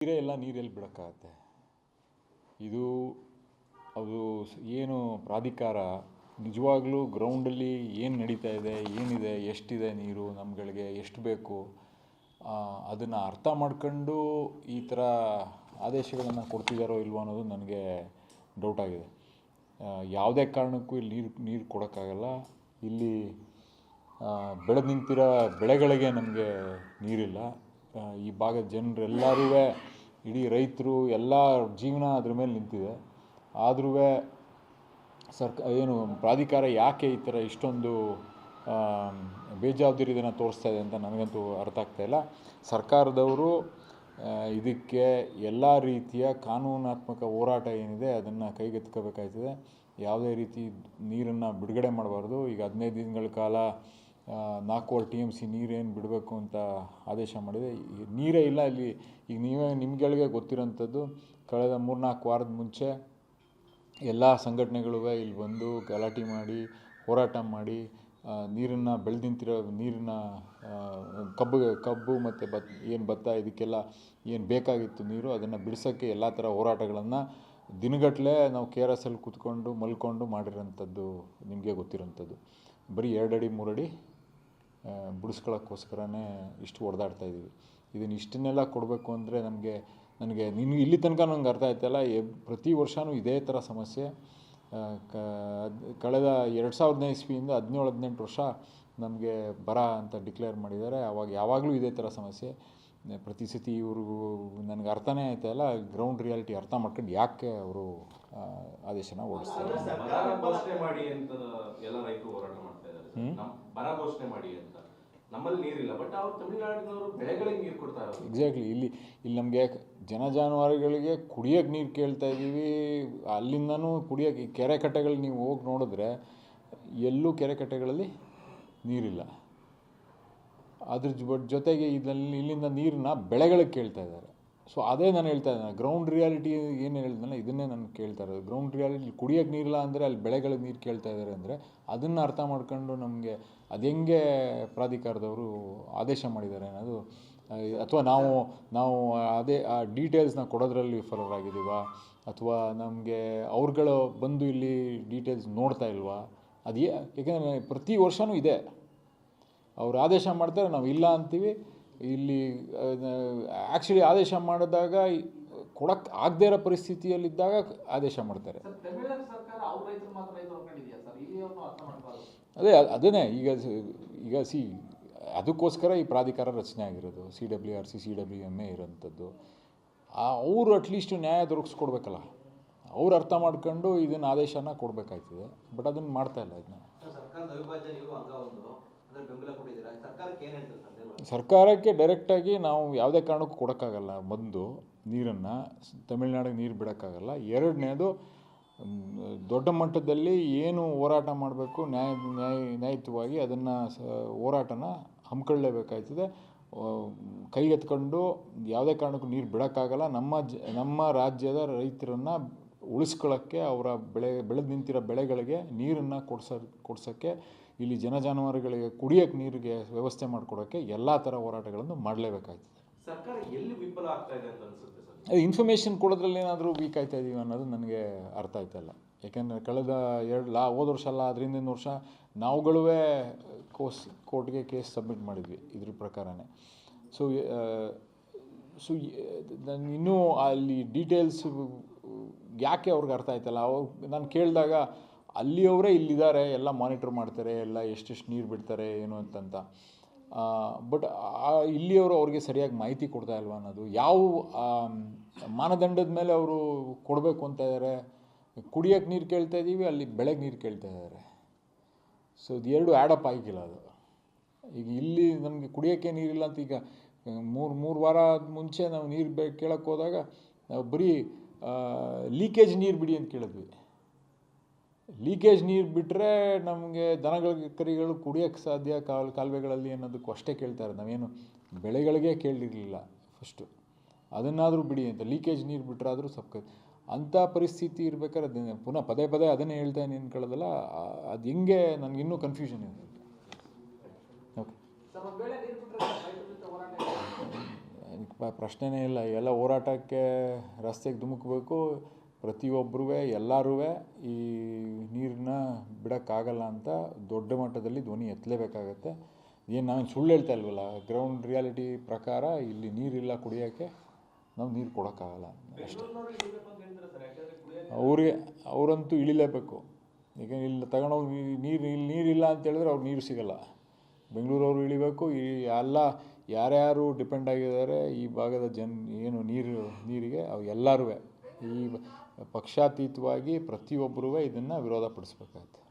ನೀರೇ ಇಲ್ಲ, ನೀರೆಲ್ಲಿ ಬಿಡೋಕ್ಕಾಗತ್ತೆ? ಇದು ಅದು ಏನು ಪ್ರಾಧಿಕಾರ ನಿಜವಾಗ್ಲೂ ಗ್ರೌಂಡಲ್ಲಿ ಏನು ನಡೀತಾ ಇದೆ, ಏನಿದೆ, ಎಷ್ಟಿದೆ ನೀರು ನಮ್ಗಳಿಗೆ ಎಷ್ಟು ಬೇಕು ಅದನ್ನು ಅರ್ಥ ಮಾಡ್ಕೊಂಡು ಈ ಥರ ಆದೇಶಗಳನ್ನು ಕೊಡ್ತಿದ್ದಾರೋ ಇಲ್ವೋ ಅನ್ನೋದು ನನಗೆ ಡೌಟ್ ಆಗಿದೆ. ಯಾವುದೇ ಕಾರಣಕ್ಕೂ ಇಲ್ಲಿ ನೀರು ಕೊಡೋಕ್ಕಾಗಲ್ಲ. ಇಲ್ಲಿ ಬೆಳೆದು ನಿಂತಿರೋ ಬೆಳೆಗಳಿಗೆ ನಮಗೆ ನೀರಿಲ್ಲ. ಈ ಭಾಗದ ಜನರೆಲ್ಲರೂ, ಇಡೀ ರೈತರು ಎಲ್ಲ ಜೀವನ ಅದ್ರ ಮೇಲೆ ನಿಂತಿದೆ. ಆದರೂ ಏನು ಪ್ರಾಧಿಕಾರ ಯಾಕೆ ಈ ಥರ ಇಷ್ಟೊಂದು ಬೇಜವಾಬ್ದಾರಿಯನ್ನು ತೋರಿಸ್ತಾ ಇದೆ ಅಂತ ನನಗಂತೂ ಅರ್ಥ ಆಗ್ತಾಯಿಲ್ಲ. ಸರ್ಕಾರದವರು ಇದಕ್ಕೆ ಎಲ್ಲ ರೀತಿಯ ಕಾನೂನಾತ್ಮಕ ಹೋರಾಟ ಏನಿದೆ ಅದನ್ನು ಕೈಗೆತ್ತಿಕೋಬೇಕಾಗ್ತದೆ. ಯಾವುದೇ ರೀತಿ ನೀರನ್ನು ಬಿಡುಗಡೆ ಮಾಡಬಾರ್ದು. ಈಗ 15 ದಿನಗಳ ಕಾಲ 4.25 TMC ನೀರೇನು ಬಿಡಬೇಕು ಅಂತ ಆದೇಶ ಮಾಡಿದೆ. ನೀರೇ ಇಲ್ಲ ಇಲ್ಲಿ. ಈಗ ನಿಮ್ಗಳಿಗೆ ಗೊತ್ತಿರೋಂಥದ್ದು, ಕಳೆದ 3-4 ವಾರದ ಮುಂಚೆ ಎಲ್ಲ ಸಂಘಟನೆಗಳು ಇಲ್ಲಿ ಬಂದು ಗಲಾಟೆ ಮಾಡಿ, ಹೋರಾಟ ಮಾಡಿ, ನೀರನ್ನು ಬೆಳೆದು ನಿಂತಿರೋ ನೀರಿನ ಕಬ್ಬು ಮತ್ತು ಭತ್ತ ಇದಕ್ಕೆಲ್ಲ ಏನು ಬೇಕಾಗಿತ್ತು ನೀರು, ಅದನ್ನು ಬಿಡಿಸೋಕ್ಕೆ ಎಲ್ಲ ಥರ ಹೋರಾಟಗಳನ್ನು ದಿನಗಟ್ಟಲೆ ನಾವು KRS ಅಲ್ಲಿ ಕೂತ್ಕೊಂಡು ಮಲ್ಕೊಂಡು ಮಾಡಿರೋಂಥದ್ದು ನಿಮಗೆ ಗೊತ್ತಿರೋಂಥದ್ದು. ಬರೀ 2 ಅಡಿ 3 ಅಡಿ ಬಿಡಿಸ್ಕೊಳ್ಳೋಕ್ಕೋಸ್ಕರನೇ ಇಷ್ಟು ಹೊಡೆದಾಡ್ತಾಯಿದ್ದೀವಿ. ಇದನ್ನು ಇಷ್ಟನ್ನೆಲ್ಲ ಕೊಡಬೇಕು ಅಂದರೆ ನನಗೆ ಇಲ್ಲಿ ತನಕ ನಂಗೆ ಅರ್ಥ ಆಯ್ತಲ್ಲ. ಪ್ರತಿ ವರ್ಷವೂ ಇದೇ ಥರ ಸಮಸ್ಯೆ. ಕಳೆದ 2015 ಇಸ್ವಿಯಿಂದ 17-18 ವರ್ಷ ನಮಗೆ ಬರ ಅಂತ ಡಿಕ್ಲೇರ್ ಮಾಡಿದ್ದಾರೆ. ಯಾವಾಗಲೂ ಇದೇ ಥರ ಸಮಸ್ಯೆ. ಪ್ರತಿ ಸತಿ ಇವ್ರಿಗೂ ನನಗೆ ಅರ್ಥನೇ ಆಯ್ತಾಯಿಲ್ಲ. ಗ್ರೌಂಡ್ ರಿಯಾಲಿಟಿ ಅರ್ಥ ಮಾಡ್ಕೊಂಡು ಯಾಕೆ ಅವರು ಆದೇಶನ ಓಡಿಸ್ತಾರೆ. ಘೋಷಣೆ ಮಾಡಿ ಅಂತ ಎಲ್ಲ ರೈತರು ಹೋರಾಟ ಮಾಡ್ತಾ ಇದ್ದಾರೆ. ಬರ ಘೋಷಣೆ ಮಾಡಿ ಅಂತ. ನಮ್ಮಲ್ಲಿ ನೀರಿಲ್ಲ, ಬಟ್ ಅವ್ರು ತಮಿಳುನಾಡಿನವರು ಬೆಳೆಗಳಿಗೆ ನೀರು ಕೊಡ್ತಾ ಇದ್ದಾರೆ. ಎಕ್ಸಾಕ್ಟ್ಲಿ. ಇಲ್ಲಿ ನಮಗೆ ಜಾನುವಾರುಗಳಿಗೆ ಕುಡಿಯೋಕ್ಕೆ ನೀರು ಕೇಳ್ತಾ ಇದ್ದೀವಿ. ಅಲ್ಲಿಂದನೂ ಕುಡಿಯೋಕ್ಕೆ ಕೆರೆ ಕಟ್ಟೆಗಳು ನೀವು ಹೋಗಿ ನೋಡಿದ್ರೆ ಎಲ್ಲೂ ಕೆರೆ ಕಟ್ಟೆಗಳಲ್ಲಿ ನೀರಿಲ್ಲ. ಅದ್ರ ಜೊತೆಗೆ ಇಲ್ಲಿಂದ ನೀರನ್ನ ಬೆಳೆಗಳಿಗೆ ಕೇಳ್ತಾ ಇದ್ದಾರೆ. ಸೊ ಅದೇ ನಾನು ಹೇಳ್ತಾ ಇದ್ದೇನೆ, ಗ್ರೌಂಡ್ ರಿಯಾಲಿಟಿ ಏನು ಹೇಳಿದ್ನಲ್ಲ ಇದನ್ನೇ ನಾನು ಕೇಳ್ತಾ ಇರೋದು. ಗ್ರೌಂಡ್ ರಿಯಾಲಿಟಿ ಕುಡಿಯೋಕ್ಕೆ ನೀರಿಲ್ಲ ಅಂದರೆ ಅಲ್ಲಿ ಬೆಳೆಗಳಿಗೆ ನೀರು ಕೇಳ್ತಾ ಇದ್ದಾರೆ ಅಂದರೆ ಅದನ್ನು ಅರ್ಥ ಮಾಡ್ಕೊಂಡು ನಮಗೆ ಅದು ಹೆಂಗೆ ಪ್ರಾಧಿಕಾರದವರು ಆದೇಶ ಮಾಡಿದ್ದಾರೆ ಅನ್ನೋದು, ಅಥವಾ ನಾವು ಅದೇ ಆ ಡೀಟೇಲ್ಸ್ನ ಕೊಡೋದ್ರಲ್ಲಿ ವಿಫಲರಾಗಿದ್ದೀವ, ಅಥವಾ ನಮಗೆ ಅವ್ರುಗಳು ಬಂದು ಇಲ್ಲಿ ಡೀಟೇಲ್ಸ್ ನೋಡ್ತಾ ಇಲ್ವಾ? ಯಾಕೆಂದರೆ ಪ್ರತಿ ವರ್ಷವೂ ಇದೆ. ಅವ್ರು ಆದೇಶ ಮಾಡ್ತಾರೆ, ನಾವು ಇಲ್ಲ ಅಂತೀವಿ. ಇಲ್ಲಿ ಆ್ಯಕ್ಚುಲಿ ಆದೇಶ ಮಾಡಿದಾಗ ಕೊಡಕ್ಕೆ ಆಗದೇ ಇರೋ ಪರಿಸ್ಥಿತಿಯಲ್ಲಿದ್ದಾಗ ಆದೇಶ ಮಾಡ್ತಾರೆ. ಅದನ್ನೇ ಈಗ ಅದಕ್ಕೋಸ್ಕರ ಈ ಪ್ರಾಧಿಕಾರ ರಚನೆ ಆಗಿರೋದು. CWRC CWMA ಇರೋಂಥದ್ದು. ಅವರು ಅಟ್ಲೀಸ್ಟ್ ನ್ಯಾಯ ದೊರಕಿಸ್ಕೊಡ್ಬೇಕಲ್ಲ. ಅವ್ರು ಅರ್ಥ ಮಾಡ್ಕೊಂಡು ಇದನ್ನು ಆದೇಶನ ಕೊಡಬೇಕಾಯ್ತದೆ. ಬಟ್ ಅದನ್ನು ಮಾಡ್ತಾಯಿಲ್ಲ. ಇದನ್ನ ಸರ್ಕಾರಕ್ಕೆ ಡೈರೆಕ್ಟಾಗಿ ನಾವು ಯಾವುದೇ ಕಾರಣಕ್ಕೂ ಕೊಡೋಕ್ಕಾಗಲ್ಲ. ಒಂದು, ನೀರನ್ನು ತಮಿಳ್ನಾಡಿಗೆ ನೀರು ಬಿಡೋಕ್ಕಾಗಲ್ಲ. ಎರಡನೇದು, ದೊಡ್ಡ ಮಟ್ಟದಲ್ಲಿ ಏನು ಹೋರಾಟ ಮಾಡಬೇಕು ನ್ಯಾಯಯುತವಾಗಿ ಅದನ್ನು ಹೋರಾಟನ ಹಮ್ಮಿಕೊಳ್ಳಲೇಬೇಕಾಯ್ತದೆ. ಕೈಗೆತ್ಕೊಂಡು ಯಾವುದೇ ಕಾರಣಕ್ಕೂ ನೀರು ಬಿಡೋಕ್ಕಾಗಲ್ಲ. ನಮ್ಮ ರಾಜ್ಯದ ರೈತರನ್ನು ಉಳಿಸ್ಕೊಳ್ಳೋಕ್ಕೆ, ಅವರ ಬೆಳೆದು ನಿಂತಿರೋ ಬೆಳೆಗಳಿಗೆ ನೀರನ್ನು ಕೊಡ್ಸೋಕ್ಕೆ, ಇಲ್ಲಿ ಜಾನುವಾರುಗಳಿಗೆ ಕುಡಿಯೋಕ್ಕೆ ನೀರಿಗೆ ವ್ಯವಸ್ಥೆ ಮಾಡಿಕೊಡೋಕ್ಕೆ ಎಲ್ಲ ಥರ ಹೋರಾಟಗಳನ್ನು ಮಾಡಲೇಬೇಕಾಗ್ತದೆ. ಸರ್ಕಾರ ಎಲ್ಲಿ ವಿಫಲ ಆಗ್ತಾ ಇದೆ ಅಂತ ಅನ್ಸುತ್ತೆ ಸರ್? ಅದು ಇನ್ಫಾರ್ಮೇಷನ್ ಕೊಡೋದ್ರಲ್ಲಿ ಏನಾದರೂ ವೀಕ್ ಆಯ್ತಾ ಇದೀವಿ ಅನ್ನೋದು ನನಗೆ ಅರ್ಥ ಆಯ್ತಲ್ಲ. ಯಾಕೆಂದರೆ ಕಳೆದ ಹೋದ ವರ್ಷ ಅಲ್ಲ, ಅದರಿಂದ ವರ್ಷ ನಾವುಗಳೂ ಕೋರ್ಟ್ಗೆ ಕೇಸ್ ಸಬ್ಮಿಟ್ ಮಾಡಿದ್ವಿ ಇದ್ರ ಪ್ರಕಾರನೇ. ಸೊ ನಾನು ಇನ್ನೂ ಅಲ್ಲಿ ಡೀಟೇಲ್ಸ್ ಯಾಕೆ ಅವ್ರಿಗೆ ಅರ್ಥ ಆಯ್ತಲ್ಲ. ನಾನು ಕೇಳಿದಾಗ ಅಲ್ಲಿಯವರೇ ಇಲ್ಲಿದ್ದಾರೆ, ಎಲ್ಲ ಮಾನಿಟ್ರ್ ಮಾಡ್ತಾರೆ, ಎಲ್ಲ ಎಷ್ಟೆಷ್ಟು ನೀರು ಬಿಡ್ತಾರೆ ಏನು ಅಂತಂತ. ಬಟ್ ಇಲ್ಲಿಯವರು ಅವ್ರಿಗೆ ಸರಿಯಾಗಿ ಮಾಹಿತಿ ಕೊಡ್ತಾ ಇಲ್ವ ಅನ್ನೋದು, ಯಾವ ಮಾನದಂಡದ ಮೇಲೆ ಅವರು ಕೊಡಬೇಕು ಅಂತ ಇದ್ದಾರೆ. ಕುಡಿಯೋಕ್ಕೆ ನೀರು ಕೇಳ್ತಾ ಇದ್ದೀವಿ, ಅಲ್ಲಿ ಬೆಳೆಗೆ ನೀರು ಕೇಳ್ತಾ ಇದ್ದಾರೆ. ಸೊ ಇದು ಎರಡು ಆ್ಯಡಪ್ ಆಗಿಲ್ಲ ಅದು. ಈಗ ಇಲ್ಲಿ ನಮಗೆ ಕುಡಿಯೋಕ್ಕೆ ನೀರಿಲ್ಲ ಅಂತ ಈಗ ಮೂರು ವಾರ ಮುಂಚೆ ನಾವು ನೀರು ಕೇಳೋಕ್ಕೆ ಹೋದಾಗ ನಾವು ಬರೀ ಲೀಕೇಜ್ ನೀರು ಬಿಡಿ ಅಂತ ಕೇಳಿದ್ವಿ. ಲೀಕೇಜ್ ನೀರು ಬಿಟ್ಟರೆ ನಮಗೆ ದನಗಳಿಗೆ ಕರಿಗಳು ಕುಡಿಯೋಕ್ಕೆ ಸಾಧ್ಯ ಕಾಲುವೆಗಳಲ್ಲಿ ಅನ್ನೋದಕ್ಕೂ ಅಷ್ಟೇ ಕೇಳ್ತಾರೆ. ನಾವೇನು ಬೆಳೆಗಳಿಗೆ ಕೇಳಿರಲಿಲ್ಲ ಫಸ್ಟು. ಅದನ್ನಾದರೂ ಬಿಡಿ ಅಂತ. ಲೀಕೇಜ್ ನೀರು ಬಿಟ್ಟರಾದರೂ ಅಂಥ ಪರಿಸ್ಥಿತಿ ಇರ್ಬೇಕಾದ್ರೆ ಪುನಃ ಪದೇ ಅದನ್ನೇ ಹೇಳ್ತಾ ನಿಂತ್ಕೊಳ್ಳೋದಲ್ಲ. ಅದು ಹೆಂಗೆ ನನಗಿನ್ನೂ ಕನ್ಫ್ಯೂಷನ್ ಇದೆ. ಓಕೆ, ಪ್ರಶ್ನೆನೇ ಇಲ್ಲ. ಎಲ್ಲ ಹೋರಾಟಕ್ಕೆ ರಸ್ತೆಗೆ ಧುಮುಕಬೇಕು. ಪ್ರತಿಯೊಬ್ಬರೂ ಎಲ್ಲರೂ ಈ ನೀರನ್ನ ಬಿಡೋಕ್ಕಾಗಲ್ಲ ಅಂತ ದೊಡ್ಡ ಮಟ್ಟದಲ್ಲಿ ಧ್ವನಿ ಎತ್ತಲೇಬೇಕಾಗತ್ತೆ. ಏನು ನಾನು ಸುಳ್ಳು ಹೇಳ್ತಾ ಇಲ್ವಲ್ಲ, ಗ್ರೌಂಡ್ ರಿಯಾಲಿಟಿ ಪ್ರಕಾರ ಇಲ್ಲಿ ನೀರಿಲ್ಲ, ಕುಡಿಯೋಕ್ಕೆ ನಾವು ನೀರು ಕೊಡೋಕ್ಕಾಗಲ್ಲ ಅಷ್ಟೇ. ಅವರಂತೂ ಇಳಿಲೇಬೇಕು. ಈಗ ಇಲ್ಲಿ ತಗೊಂಡೋಗಿ ಇಲ್ಲಿ ನೀರಿಲ್ಲ ಅಂತ ಹೇಳಿದ್ರೆ ಅವ್ರು ನೀರು ಸಿಗಲ್ಲ. ಬೆಂಗಳೂರವರು ಇಳಿಬೇಕು. ಎಲ್ಲ ಯಾರ್ಯಾರು ಡಿಪೆಂಡ್ ಆಗಿದ್ದಾರೆ ಈ ಭಾಗದ ಏನು ನೀರಿಗೆ ಅವು ಎಲ್ಲರೂ ಈ ಪಕ್ಷಾತೀತವಾಗಿ ಪ್ರತಿಯೊಬ್ಬರೂ ಇದನ್ನು ವಿರೋಧ ಪಡಿಸ್ಬೇಕಾಗತ್ತೆ.